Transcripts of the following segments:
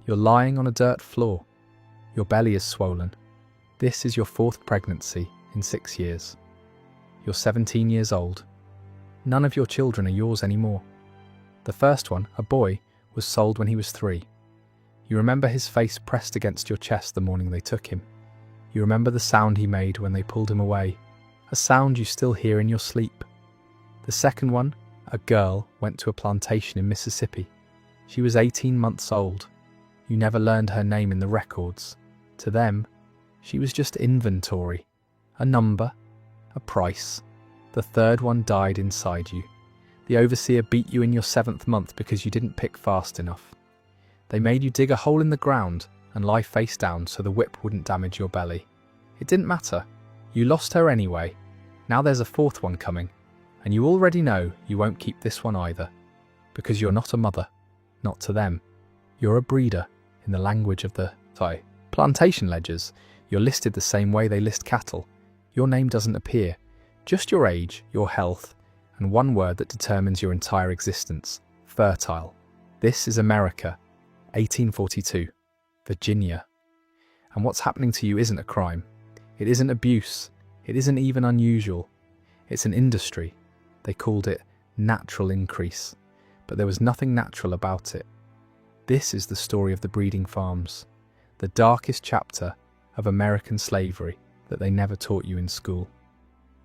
You're lying on a dirt floor. Your belly is swollen. This is your 4th pregnancy in 6 years. You're 17 years old. None of your children are yours anymore. The first one, a boy, was sold when he was 3. You remember his face pressed against your chest the morning they took him. You remember the sound he made when they pulled him away, a sound you still hear in your sleep. The second one, a girl, went to a plantation in Mississippi. She was 18 months old. You never learned her name in the records. To them, she was just inventory, a number, a price. The third one died inside you. The overseer beat you in your 7th month because you didn't pick fast enough. They made you dig a hole in the ground and lie face down so the whip wouldn't damage your belly. It didn't matter. You lost her anyway. Now there's a 4th one coming, and you already know you won't keep this one either, because you're not a mother, not to them. You're a breeder, in the language of the plantation ledgers. You're listed the same way they list cattle. Your name doesn't appear, just your age, your health, and one word that determines your entire existence: fertile. This is America, 1842, Virginia. And what's happening to you isn't a crime. It isn't abuse. It isn't even unusual. It's an industry. They called it natural increase, but there was nothing natural about it. This is the story of the breeding farms, the darkest chapter of American slavery that they never taught you in school.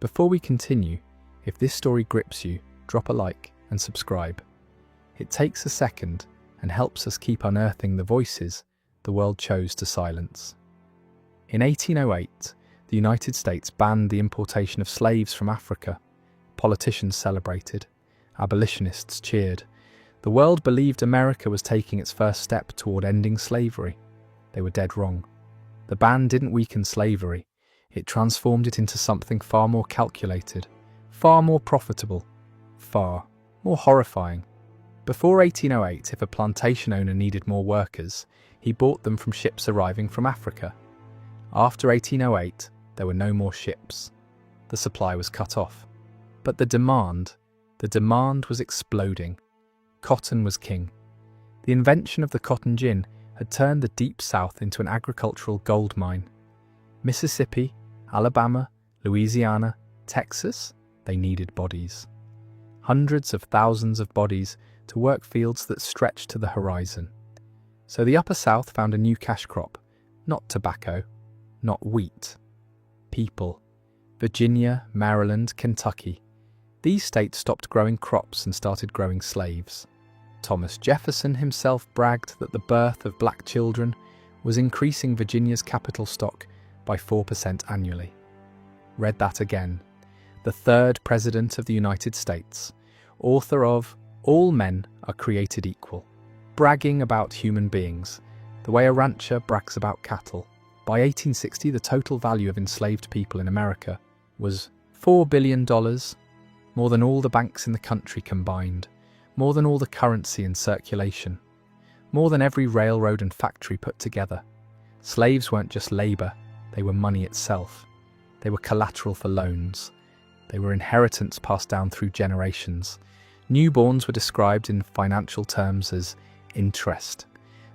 Before we continue, if this story grips you, drop a like and subscribe. It takes a second and helps us keep unearthing the voices the world chose to silence. In 1808, the United States banned the importation of slaves from Africa. Politicians celebrated. Abolitionists cheered. The world believed America was taking its first step toward ending slavery. They were dead wrong. The ban didn't weaken slavery. It transformed it into something far more calculated, far more profitable, far more horrifying. Before 1808, if a plantation owner needed more workers, he bought them from ships arriving from Africa. After 1808, there were no more ships. The supply was cut off. But the demand was exploding. Cotton was king. The invention of the cotton gin had turned the Deep South into an agricultural gold mine. Mississippi, Alabama, Louisiana, Texas, they needed bodies. Hundreds of thousands of bodies to work fields that stretched to the horizon. So the Upper South found a new cash crop, not tobacco, not wheat. People. Virginia, Maryland, Kentucky. These states stopped growing crops and started growing slaves. Thomas Jefferson himself bragged that the birth of black children was increasing Virginia's capital stock by 4% annually. Read that again. The 3rd President of the United States, author of All Men Are Created Equal, bragging about human beings, the way a rancher brags about cattle. By 1860, the total value of enslaved people in America was $4 billion, more than all the banks in the country combined, more than all the currency in circulation, more than every railroad and factory put together. Slaves weren't just labor, they were money itself. They were collateral for loans. They were inheritance passed down through generations. Newborns were described in financial terms as interest,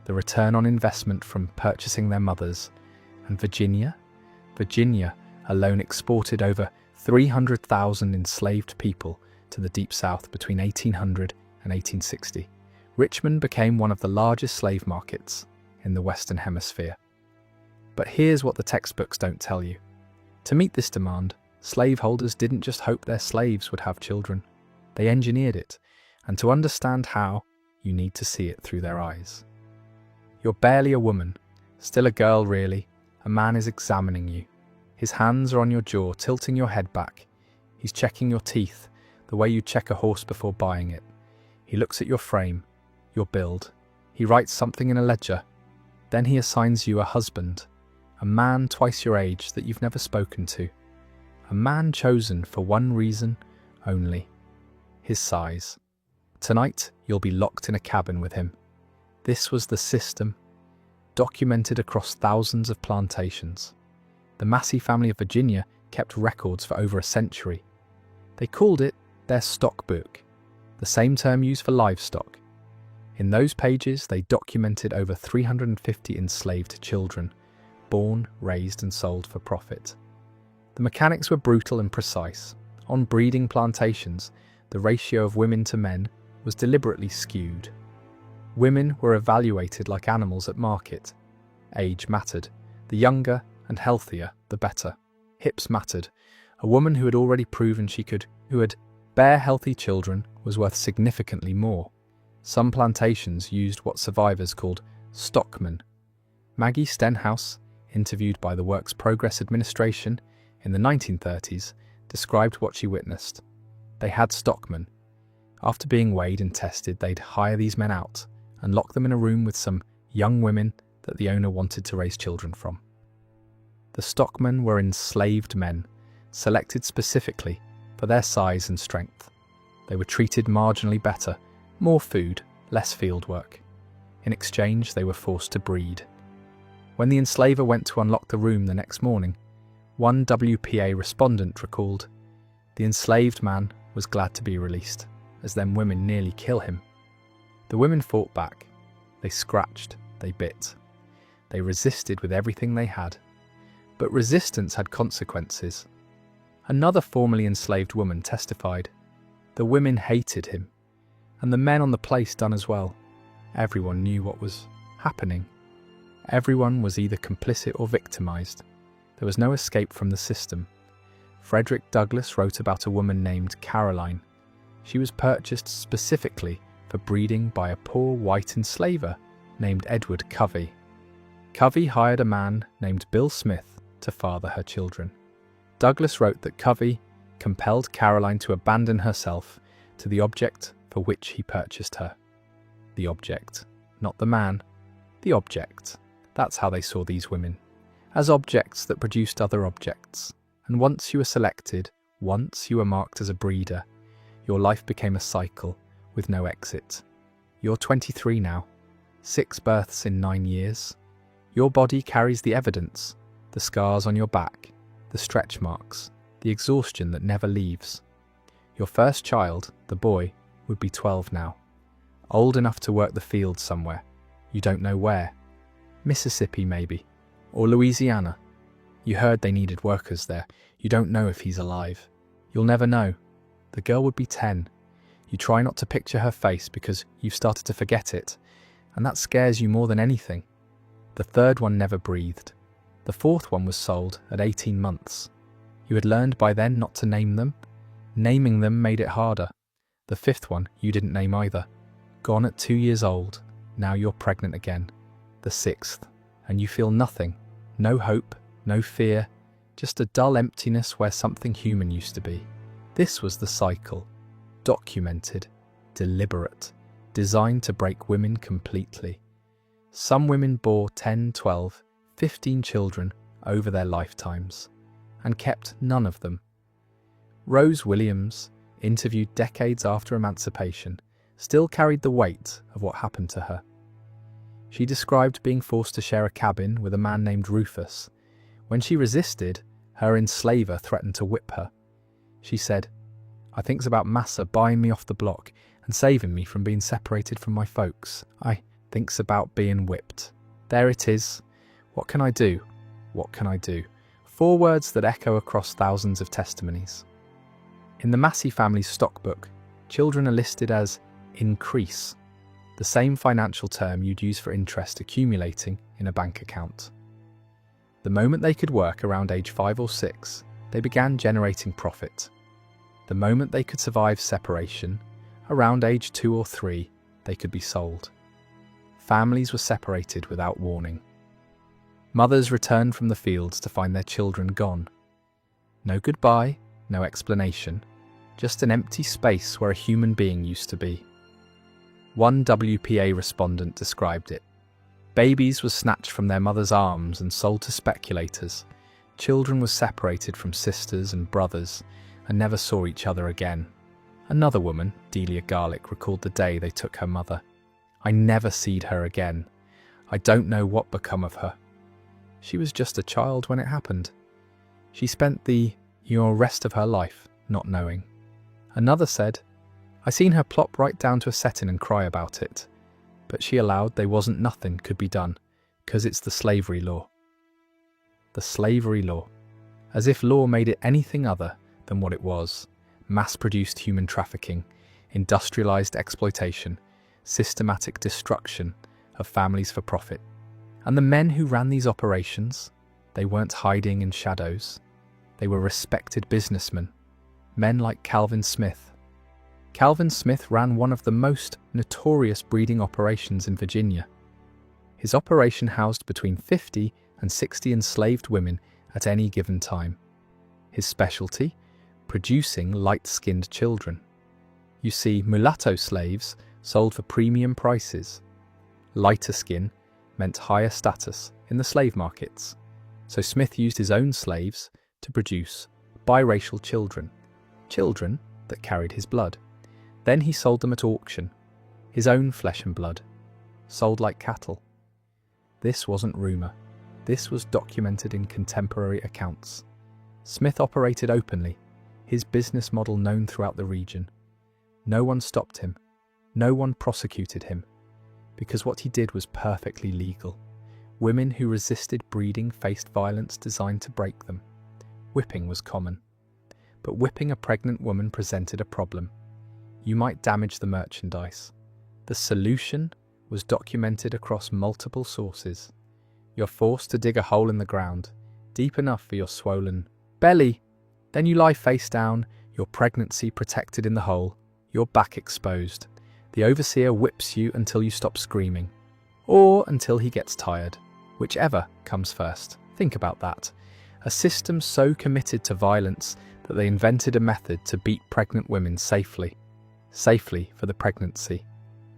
the return on investment from purchasing their mothers. And Virginia alone exported over 300,000 enslaved people to the Deep South between 1800 and 1860. Richmond became one of the largest slave markets in the Western Hemisphere. But here's what the textbooks don't tell you. To meet this demand, slaveholders didn't just hope their slaves would have children. They engineered it, and to understand how, you need to see it through their eyes. You're barely a woman, still a girl really. A man is examining you. His hands are on your jaw, tilting your head back. He's checking your teeth, the way you check a horse before buying it. He looks at your frame, your build. He writes something in a ledger. Then he assigns you a husband, a man twice your age that you've never spoken to. A man chosen for one reason only: his size. Tonight, you'll be locked in a cabin with him. This was the system, documented across thousands of plantations. The Massey family of Virginia kept records for over a century. They called it their stock book, the same term used for livestock. In those pages, they documented over 350 enslaved children, born, raised, and sold for profit. The mechanics were brutal and precise. On breeding plantations, the ratio of women to men was deliberately skewed. Women were evaluated like animals at market. Age mattered. The younger and healthier, the better. Hips mattered. A woman who had already proven who had bear healthy children was worth significantly more. Some plantations used what survivors called stockmen. Maggie Stenhouse, interviewed by the Works Progress Administration in the 1930s, described what she witnessed. They had stockmen. After being weighed and tested, they'd hire these men out and lock them in a room with some young women that the owner wanted to raise children from. The stockmen were enslaved men, selected specifically for their size and strength. They were treated marginally better, more food, less field work. In exchange, they were forced to breed. When the enslaver went to unlock the room the next morning, one WPA respondent recalled, "The enslaved man was glad to be released, as them women nearly kill him." The women fought back. They scratched, they bit. They resisted with everything they had. But resistance had consequences. Another formerly enslaved woman testified, "The women hated him, and the men on the place done as well. Everyone knew what was happening. Everyone was either complicit or victimized. There was no escape from the system." Frederick Douglass wrote about a woman named Caroline. She was purchased specifically for breeding by a poor white enslaver named Edward Covey. Covey hired a man named Bill Smith to father her children. Douglass wrote that Covey compelled Caroline to abandon herself to the object for which he purchased her. The object, not the man, the object. That's how they saw these women, as objects that produced other objects. And once you were selected, once you were marked as a breeder, your life became a cycle with no exit. You're 23 now, 6 births in 9 years. Your body carries the evidence, the scars on your back, the stretch marks, the exhaustion that never leaves. Your first child, the boy, would be 12 now, old enough to work the field somewhere. You don't know where. Mississippi maybe, or Louisiana. You heard they needed workers there. You don't know if he's alive. You'll never know. The girl would be 10. You try not to picture her face because you've started to forget it, and that scares you more than anything. The third one never breathed. The fourth one was sold at 18 months. You had learned by then not to name them. Naming them made it harder. The fifth one you didn't name either. Gone at 2 years old. Now you're pregnant again. The sixth, and you feel nothing. No hope, no fear, just a dull emptiness where something human used to be. This was the cycle. Documented, deliberate, designed to break women completely. Some women bore 10, 12, 15 children over their lifetimes, and kept none of them. Rose Williams, interviewed decades after emancipation, still carried the weight of what happened to her. She described being forced to share a cabin with a man named Rufus. When she resisted, her enslaver threatened to whip her. She said, "I thinks about Massa buying me off the block and saving me from being separated from my folks. I thinks about being whipped. There it is. What can I do? What can I do?" 4 words that echo across thousands of testimonies. In the Massey family's stockbook, children are listed as increase, the same financial term you'd use for interest accumulating in a bank account. The moment they could work around age 5 or 6, they began generating profit. The moment they could survive separation, around age 2 or 3, they could be sold. Families were separated without warning. Mothers returned from the fields to find their children gone. No goodbye, no explanation, just an empty space where a human being used to be. One WPA respondent described it. Babies were snatched from their mother's arms and sold to speculators. Children were separated from sisters and brothers and never saw each other again. Another woman, Delia Garlick, recalled the day they took her mother. "I never seed her again. I don't know what become of her. She was just a child when it happened. She spent the rest of her life not knowing." Another said, "I seen her plop right down to a settin' and cry about it. but she allowed they wasn't nothing could be done, 'cause it's the slavery law. The slavery law. As if law made it anything other than what it was. Mass-produced human trafficking, industrialized exploitation, systematic destruction of families for profit. And the men who ran these operations, they weren't hiding in shadows. They were respected businessmen, men like Calvin Smith. Calvin Smith ran one of the most notorious breeding operations in Virginia. His operation housed between 50 and 60 enslaved women at any given time. His specialty? Producing light-skinned children. You see, mulatto slaves sold for premium prices. Lighter skin meant higher status in the slave markets. So Smith used his own slaves to produce biracial children, children that carried his blood. Then he sold them at auction, his own flesh and blood, sold like cattle. This wasn't rumour. This was documented in contemporary accounts. Smith operated openly, his business model known throughout the region. No one stopped him. No one prosecuted him, because what he did was perfectly legal. Women who resisted breeding faced violence designed to break them. Whipping was common. But whipping a pregnant woman presented a problem. You might damage the merchandise. The solution was documented across multiple sources. You're forced to dig a hole in the ground, deep enough for your swollen belly. Then you lie face down, your pregnancy protected in the hole, your back exposed. The overseer whips you until you stop screaming, or until he gets tired, whichever comes first. Think about that. A system so committed to violence that they invented a method to beat pregnant women safely. Safely for the pregnancy,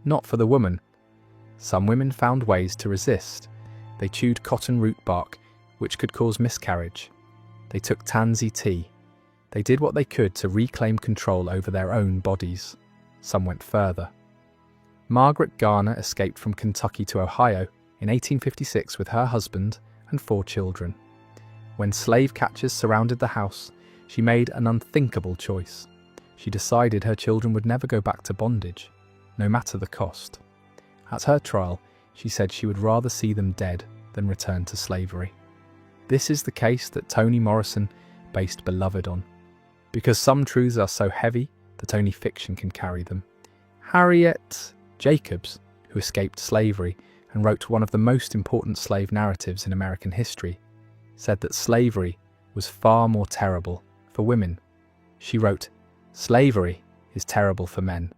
not for the woman. Some women found ways to resist. They chewed cotton root bark, which could cause miscarriage. They took tansy tea. They did what they could to reclaim control over their own bodies. Some went further. Margaret Garner escaped from Kentucky to Ohio in 1856 with her husband and 4 children. When slave catchers surrounded the house, she made an unthinkable choice. She decided her children would never go back to bondage, no matter the cost. At her trial, she said she would rather see them dead than return to slavery. This is the case that Toni Morrison based Beloved on, because some truths are so heavy that only fiction can carry them. Harriet Jacobs, who escaped slavery and wrote one of the most important slave narratives in American history, said that slavery was far more terrible for women. She wrote, "Slavery is terrible for men,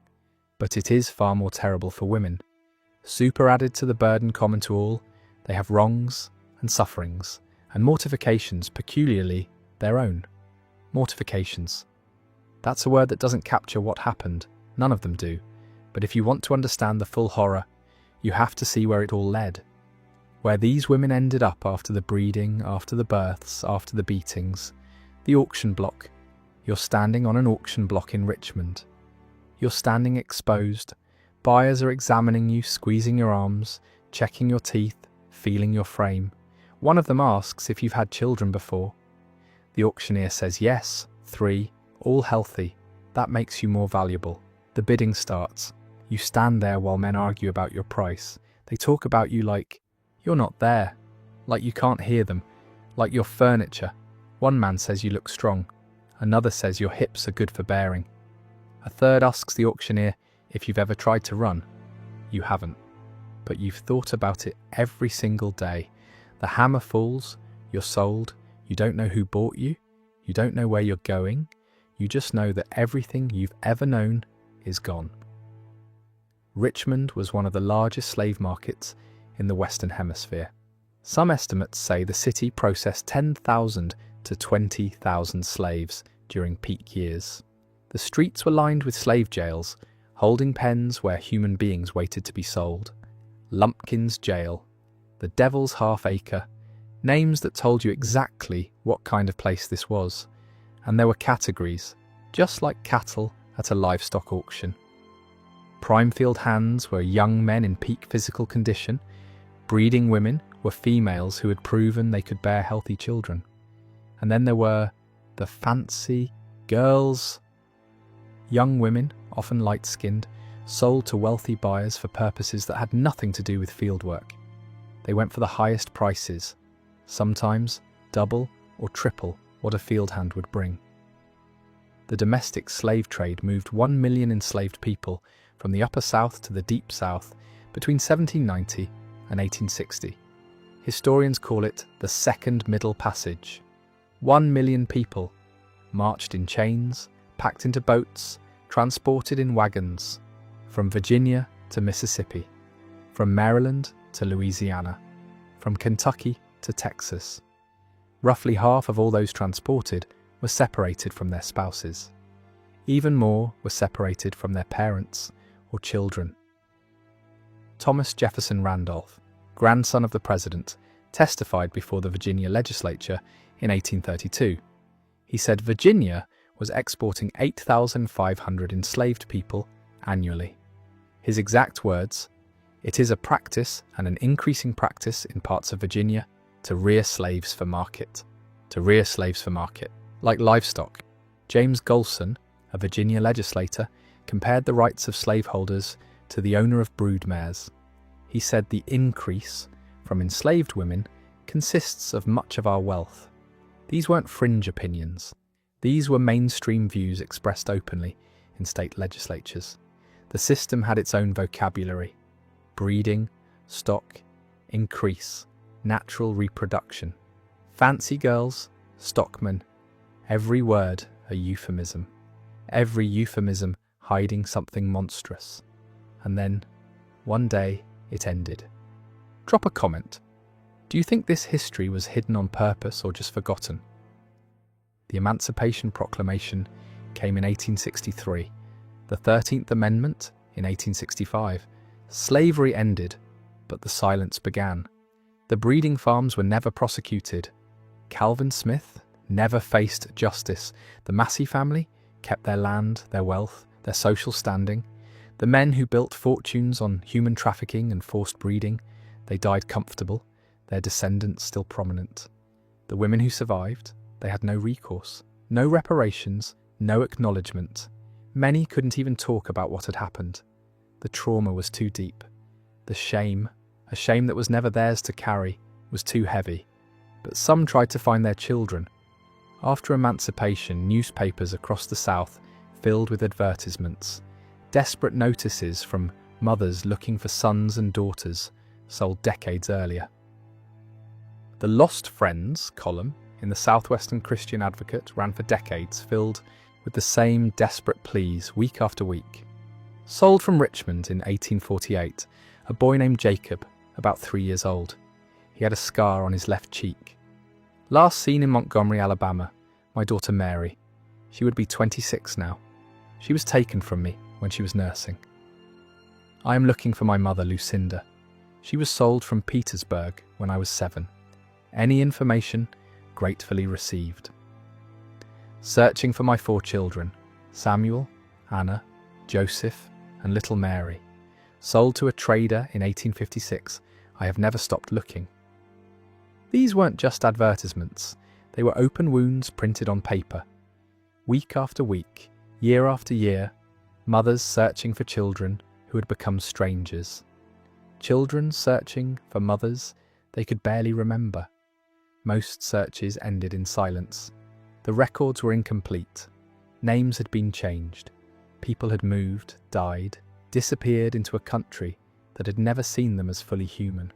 but it is far more terrible for women. Superadded to the burden common to all, they have wrongs and sufferings and mortifications peculiarly their own." Mortifications. That's a word that doesn't capture what happened. None of them do. But if you want to understand the full horror, you have to see where it all led. Where these women ended up after the breeding, after the births, after the beatings. The auction block. You're standing on an auction block in Richmond. You're standing exposed. Buyers are examining you, squeezing your arms, checking your teeth, feeling your frame. One of them asks if you've had children before. The auctioneer says yes, 3, all healthy. That makes you more valuable. The bidding starts. You stand there while men argue about your price. They talk about you like you're not there, like you can't hear them, like you're furniture. One man says you look strong. Another says your hips are good for bearing. A third asks the auctioneer if you've ever tried to run. You haven't, but you've thought about it every single day. The hammer falls, you're sold, you don't know who bought you, you don't know where you're going, you just know that everything you've ever known is gone. Richmond was one of the largest slave markets in the Western Hemisphere. Some estimates say the city processed 10,000 to 20,000 slaves during peak years. The streets were lined with slave jails, holding pens where human beings waited to be sold. Lumpkin's Jail, the Devil's Half Acre, names that told you exactly what kind of place this was. And there were categories, just like cattle at a livestock auction. Primefield hands were young men in peak physical condition. Breeding women were females who had proven they could bear healthy children. And then there were the fancy girls, young women, often light-skinned, sold to wealthy buyers for purposes that had nothing to do with fieldwork. They went for the highest prices, sometimes double or triple what a field hand would bring. The domestic slave trade moved 1 million enslaved people from the Upper South to the Deep South between 1790 and 1860. Historians call it the Second Middle Passage. 1 million people, marched in chains, packed into boats, transported in wagons, from Virginia to Mississippi, from Maryland to Louisiana, from Kentucky to Texas. Roughly half of all those transported were separated from their spouses. Even more were separated from their parents or children. Thomas Jefferson Randolph, grandson of the president, testified before the Virginia legislature in 1832. He said Virginia was exporting 8,500 enslaved people annually. His exact words, "It is a practice and an increasing practice in parts of Virginia to rear slaves for market. To rear slaves for market, like livestock." James Golson, a Virginia legislator, compared the rights of slaveholders to the owner of brood mares. He said the increase from enslaved women consists of much of our wealth. These weren't fringe opinions. These were mainstream views expressed openly in state legislatures. The system had its own vocabulary: breeding, stock, increase, natural reproduction. Fancy girls, stockmen, every word a euphemism. Every euphemism hiding something monstrous. And then, one day, it ended. Drop a comment. Do you think this history was hidden on purpose or just forgotten? The Emancipation Proclamation came in 1863, the 13th Amendment in 1865. Slavery ended, but the silence began. The breeding farms were never prosecuted. Calvin Smith never faced justice. The Massey family kept their land, their wealth, their social standing. The men who built fortunes on human trafficking and forced breeding, they died comfortable, their descendants still prominent. The women who survived, they had no recourse, no reparations, no acknowledgement. Many couldn't even talk about what had happened. The trauma was too deep. The shame, a shame that was never theirs to carry, was too heavy. But some tried to find their children. After emancipation, newspapers across the South filled with advertisements, desperate notices from mothers looking for sons and daughters sold decades earlier. The Lost Friends column in the Southwestern Christian Advocate ran for decades, filled with the same desperate pleas week after week. Sold from Richmond in 1848, a boy named Jacob, about 3 years old. He had a scar on his left cheek. Last seen in Montgomery, Alabama, my daughter Mary. She would be 26 now. She was taken from me when she was nursing. I am looking for my mother, Lucinda. She was sold from Petersburg when I was 7. Any information, gratefully received. Searching for my 4 children, Samuel, Anna, Joseph, and little Mary. Sold to a trader in 1856, I have never stopped looking. These weren't just advertisements, they were open wounds printed on paper. Week after week, year after year, mothers searching for children who had become strangers. Children searching for mothers they could barely remember. Most searches ended in silence. The records were incomplete. Names had been changed. People had moved, died, disappeared into a country that had never seen them as fully human.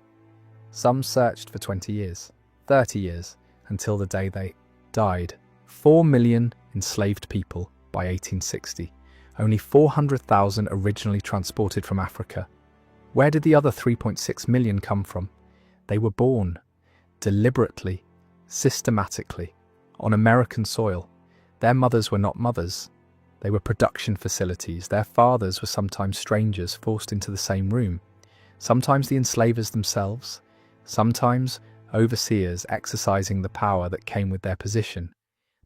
Some searched for 20 years, 30 years, until the day they died. 4 million enslaved people by 1860. Only 400,000 originally transported from Africa. Where did the other 3.6 million come from? They were born, deliberately, systematically, on American soil. Their mothers were not mothers. They were production facilities. Their fathers were sometimes strangers forced into the same room. Sometimes the enslavers themselves. Sometimes overseers exercising the power that came with their position.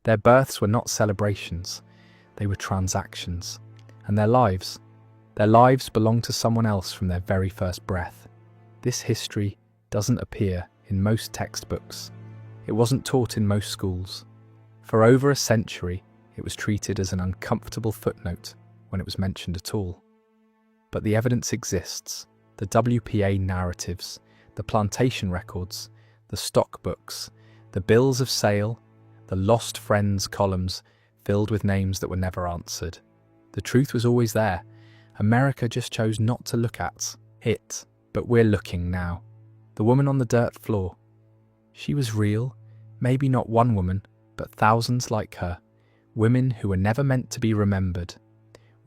Their births were not celebrations. They were transactions. And their lives belonged to someone else from their very first breath. This history doesn't appear in most textbooks. It wasn't taught in most schools. For over a century, it was treated as an uncomfortable footnote when it was mentioned at all. But the evidence exists. The WPA narratives, the plantation records, the stock books, the bills of sale, the lost friends columns filled with names that were never answered. The truth was always there. America just chose not to look at it. But we're looking now. The woman on the dirt floor. She was real. Maybe not one woman, but thousands like her. Women who were never meant to be remembered.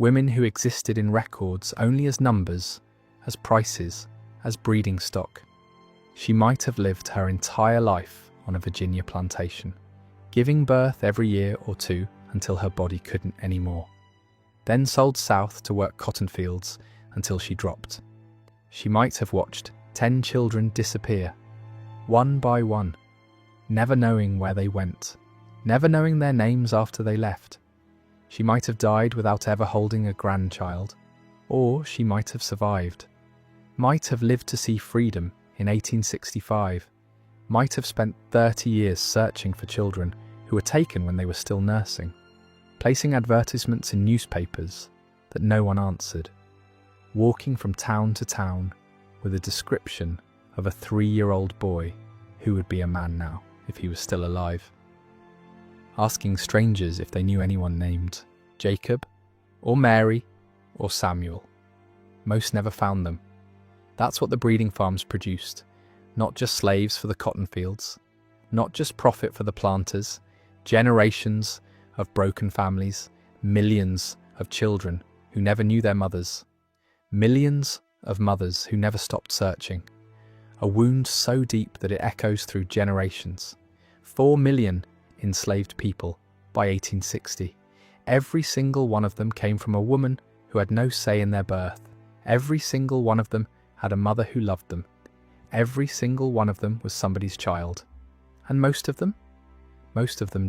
Women who existed in records only as numbers, as prices, as breeding stock. She might have lived her entire life on a Virginia plantation, giving birth every year or two until her body couldn't anymore. Then sold south to work cotton fields until she dropped. She might have watched 10 children disappear, one by one, never knowing where they went, never knowing their names after they left. She might have died without ever holding a grandchild, or she might have survived, might have lived to see freedom in 1865, might have spent 30 years searching for children who were taken when they were still nursing, placing advertisements in newspapers that no one answered, walking from town to town with a description of a 3-year-old boy who would be a man now if he was still alive, asking strangers if they knew anyone named Jacob or Mary or Samuel. Most never found them. That's what the breeding farms produced. Not just slaves for the cotton fields, not just profit for the planters, generations of broken families, millions of children who never knew their mothers, millions of mothers who never stopped searching. A wound so deep that it echoes through generations. 4 million enslaved people by 1860. Every single one of them came from a woman who had no say in their birth. Every single one of them had a mother who loved them. Every single one of them was somebody's child. And most of them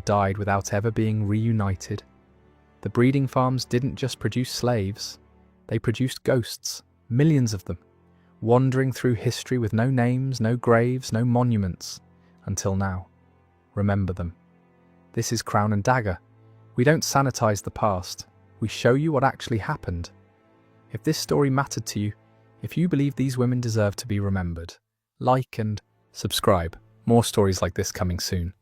died without ever being reunited. The breeding farms didn't just produce slaves, they produced ghosts, millions of them, wandering through history with no names, no graves, no monuments, until now. Remember them. This is Crown and Dagger. We don't sanitize the past, we show you what actually happened. If this story mattered to you, if you believe these women deserve to be remembered, like and subscribe. More stories like this coming soon.